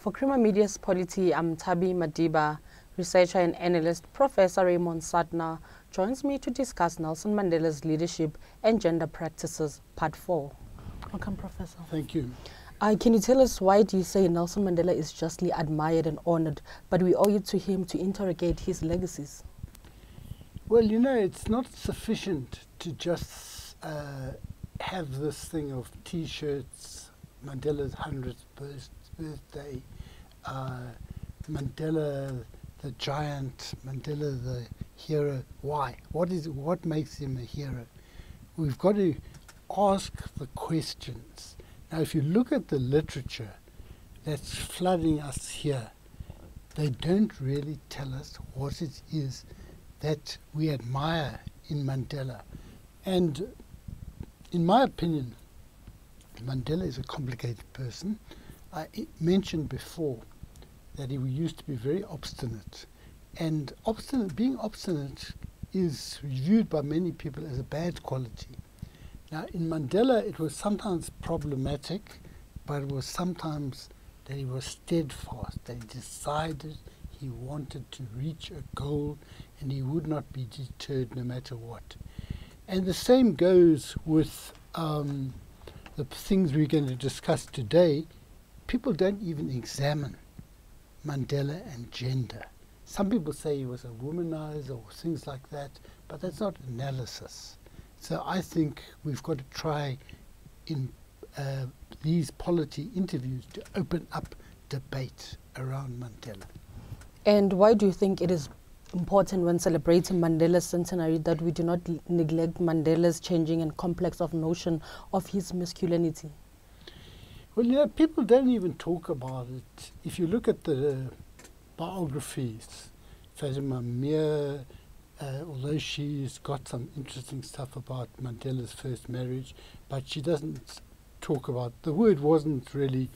For Creamer Media's Polity, I'm Thabi Madiba. Researcher and analyst Professor Raymond Suttner joins me to discuss Nelson Mandela's leadership and gender practices, Part 4. Welcome, Professor. Thank you. Can you tell us why do you say Nelson Mandela is justly admired and honored, but we owe it to him to interrogate his legacies? Well, you know, it's not sufficient to just have this thing of T-shirts, Mandela's 100th birthday, Mandela the giant, Mandela the hero. Why? What makes him a hero? We've got to ask the questions. Now, if you look at the literature that's flooding us here, they don't really tell us what it is that we admire in Mandela. And in my opinion, Mandela is a complicated person. I mentioned before that he used to be very obstinate. And being obstinate is viewed by many people as a bad quality. Now, in Mandela, it was sometimes problematic, but it was sometimes that he was steadfast, that he decided he wanted to reach a goal and he would not be deterred no matter what. And the same goes with the things we're going to discuss today. People don't even examine Mandela and gender. Some people say he was a womanizer or things like that, but that's not analysis. So I think we've got to try in these polity interviews to open up debate around Mandela. And why do you think it is important when celebrating Mandela's centenary that we do not neglect Mandela's changing and complex of notion of his masculinity? Well, you know, people don't even talk about it. If you look at the biographies, Thabi Madiba, although she's got some interesting stuff about Mandela's first marriage, but she doesn't talk about, the word wasn't really,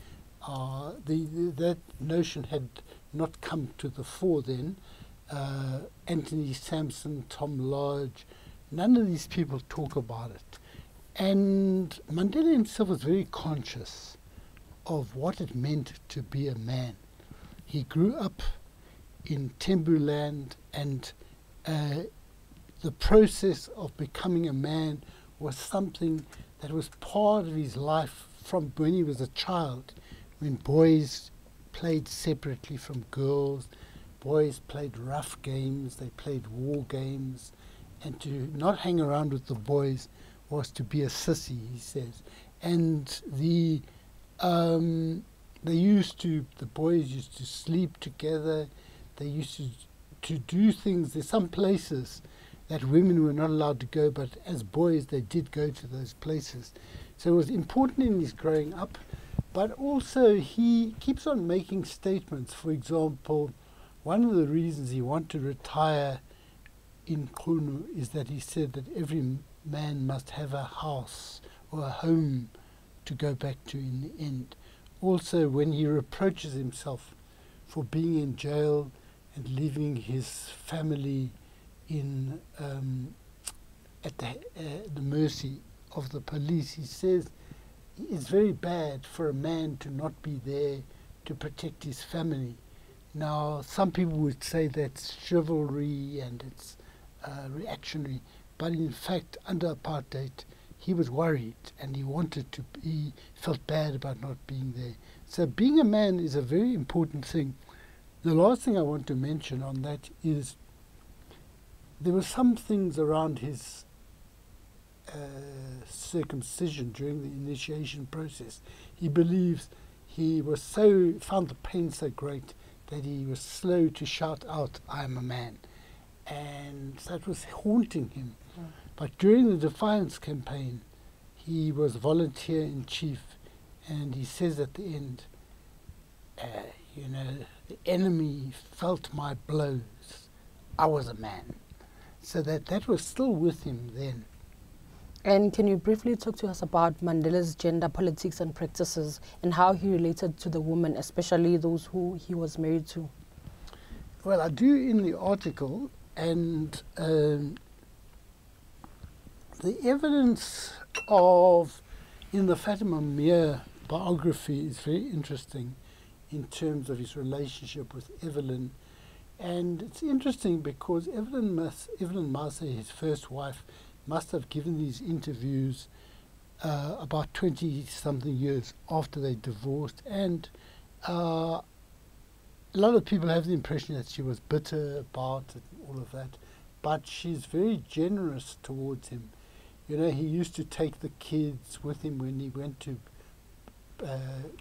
that notion had not come to the fore then. Anthony Sampson, Tom Lodge, none of these people talk about it. And Mandela himself was very conscious of what it meant to be a man. He grew up in Tembuland, and the process of becoming a man was something that was part of his life from when he was a child, when boys played separately from girls, boys played rough games, they played war games, and to not hang around with the boys was to be a sissy, he says. And the boys used to sleep together, they used to do things. There's some places that women were not allowed to go, but as boys they did go to those places. So it was important in his growing up, but also he keeps on making statements. For example, one of the reasons he wanted to retire in Qunu is that he said that every man must have a house or a home to go back to in the end. Also, when he reproaches himself for being in jail and leaving his family in at the mercy of the police, he says it's very bad for a man to not be there to protect his family. Now, some people would say that's chivalry and it's reactionary, but in fact, under apartheid, he was worried and he felt bad about not being there. So being a man is a very important thing. The last thing I want to mention on that is there were some things around his circumcision during the initiation process. He believes he found the pain so great that he was slow to shout out, "I am a man." And that was haunting him. But during the Defiance campaign, he was volunteer-in-chief, and he says at the end, you know, the enemy felt my blows. I was a man. So that was still with him then. And can you briefly talk to us about Mandela's gender politics and practices and how he related to the women, especially those who he was married to? Well, I do in the article, and the evidence in the Thabi Madiba biography is very interesting in terms of his relationship with Evelyn. And it's interesting because Evelyn Massey, his first wife, must have given these interviews about 20-something years after they divorced. And a lot of people have the impression that she was bitter about it and all of that. But she's very generous towards him. You know, he used to take the kids with him when he went to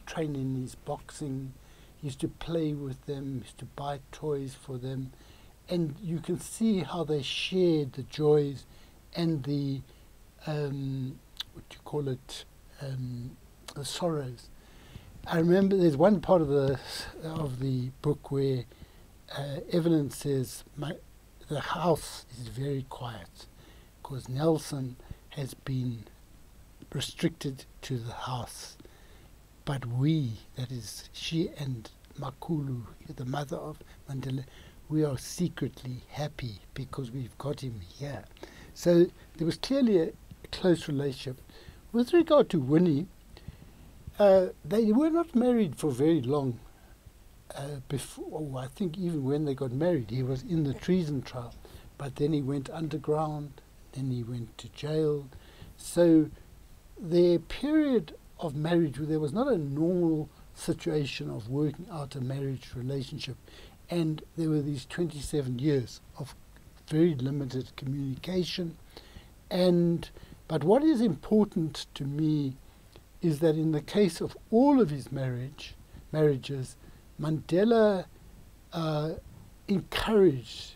train in his boxing. He used to play with them, he used to buy toys for them. And you can see how they shared the joys and the, the sorrows. I remember there's one part of the book where Evelyn says, the house is very quiet because Nelson has been restricted to the house. But we, that is she and Makulu, the mother of Mandela, we are secretly happy because we've got him here. So there was clearly a close relationship. With regard to Winnie, they were not married for very long. I think even when they got married, he was in the treason trial. But then he went underground, then he went to jail. So their period of marriage, there was not a normal situation of working out a marriage relationship. And there were these 27 years of very limited communication. But what is important to me is that in the case of all of his marriages, Mandela encouraged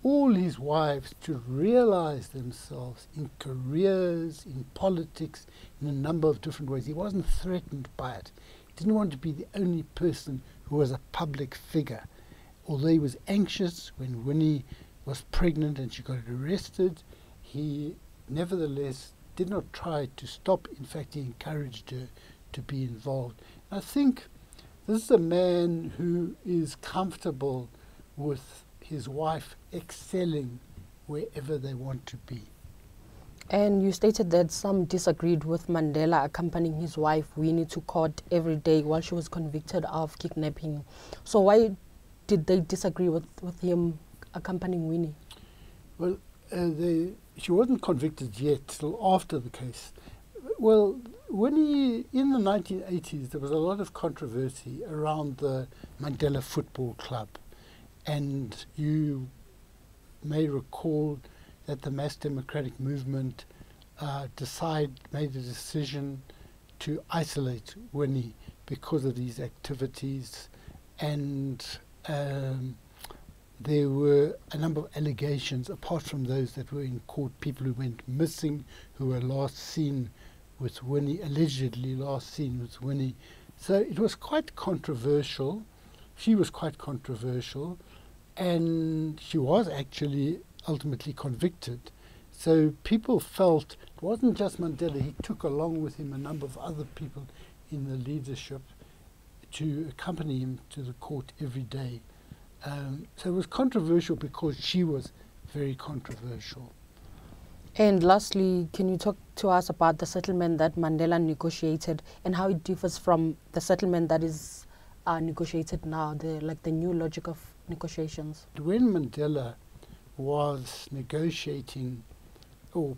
all his wives to realize themselves in careers, in politics, in a number of different ways. He wasn't threatened by it. He didn't want to be the only person who was a public figure. Although he was anxious when Winnie was pregnant and she got arrested, he nevertheless did not try to stop. In fact, he encouraged her to be involved. I think this is a man who is comfortable with his wife excelling wherever they want to be. And you stated that some disagreed with Mandela accompanying his wife Winnie to court every day while she was convicted of kidnapping. So why did they disagree with him accompanying Winnie? Well, she wasn't convicted yet till after the case. Well, in the 1980s, there was a lot of controversy around the Mandela Football Club. And you may recall that the mass democratic movement made a decision to isolate Winnie because of these activities. And there were a number of allegations, apart from those that were in court, people who went missing, who were last seen with Winnie, allegedly last seen with Winnie. So it was quite controversial. She was quite controversial, and she was actually ultimately convicted. So people felt it wasn't just Mandela, he took along with him a number of other people in the leadership to accompany him to the court every day. So it was controversial because she was very controversial. And lastly, can you talk to us about the settlement that Mandela negotiated and how it differs from the settlement that is negotiated now, the new logic of negotiations? When Mandela was negotiating or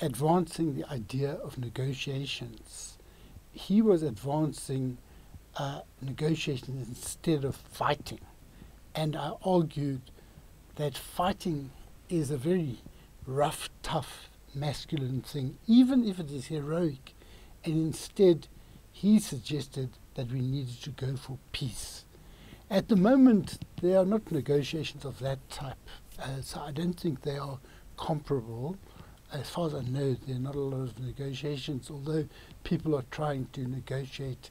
advancing the idea of negotiations, he was advancing negotiations instead of fighting. And I argued that fighting is a very rough, tough, masculine thing, even if it is heroic. And instead, he suggested that we needed to go for peace. At the moment, there are not negotiations of that type, so I don't think they are comparable. As far as I know, there are not a lot of negotiations, although people are trying to negotiate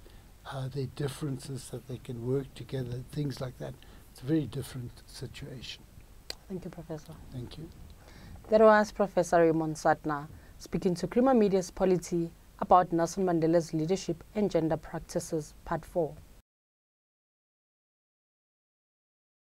their differences so that they can work together, things like that. It's a very different situation. Thank you, Professor. Thank you. That was Professor Raymond Suttner speaking to Creamer Media's Polity about Nelson Mandela's leadership and gender practices, Part 4.